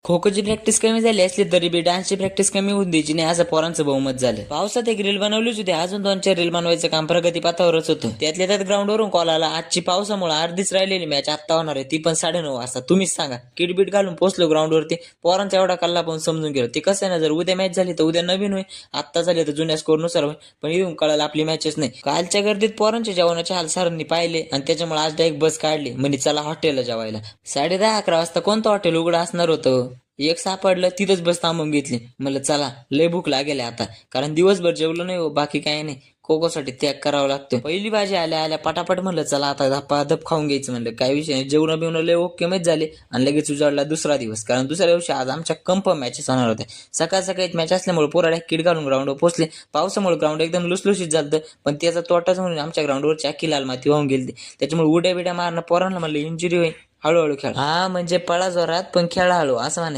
खो खोची practice कमी झाली असली तरी बी डान्सची प्रॅक्टिस कमी होऊन द्यायची नाही असं पोरांचं बहुमत झालं. पावसात एक रील बनवलीच होती, अजून 2-4 रील बनवायचं काम प्रगतीपथावरच होतं. त्यातल्या त्यात ग्राउंडवरून कॉल आला, आजची पावसामुळे अर्धीच राहिलेली मॅच आत्ता होणार आहे, ती पण 9:30 वाजता. तुम्हीच सांगा. किटबीट घालून पोहोचलो ग्राउंडवरती, पोरांचा एवढा कल्ला पण समजून गेलो. ते कसं आहे ना, जर उद्या मॅच झाली तर उद्या नवीन होईल, आत्ता झाली तर जुन्या स्कोरनुसार होईल, पण येऊन कळालं आपली मॅचच नाही. कालच्या गर्दीत पोरांच्या जेवणाचे हाल सरांनी पाहिले आणि त्याच्यामुळे आज डायरेक्ट बस काढली, म्हणजे चला हॉटेलला जेवायला. 10:30-11 वाजता कोणतं हॉटेल उघडं असणार होतं? एक सापडलं, तिथंच बस थांबून घेतली. म्हणलं चला लय भूक लागेल आता, कारण दिवसभर जेवलो नाही हो, बाकी काही नाही. कोकोसाठी त्याग करावा लागतो. पहिली भाजी आल्या आल्या पटापट म्हणलं चला आता धपाधप खाऊन घ्यायचं. म्हणलं काही विषय नाही, जेवण बिवणं लय ओके मच झाले. आणि लगेच उजाडला दुसरा दिवस, कारण दुसऱ्या दिवशी आज आमच्या कन्फर्म मॅचेस होणार होत्या. सकाळ सकाळीच मॅच असल्यामुळे पोराडा किट घालून ग्राउंडवर पोहोचले. पावसामुळे ग्राउंड एकदम लुसलुशीत झालं, पण त्याचा तोटाच म्हणून आमच्या ग्राउंडवरची अख्खी लाल माती वाहून गेली. त्याच्यामुळे उड्या बिड्या मारणं पोरांना म्हणलं इंजुरी होईल, हळूहळू खेळा. हा म्हणजे पळा जोरात पण खेळा हळू असं म्हणायचं.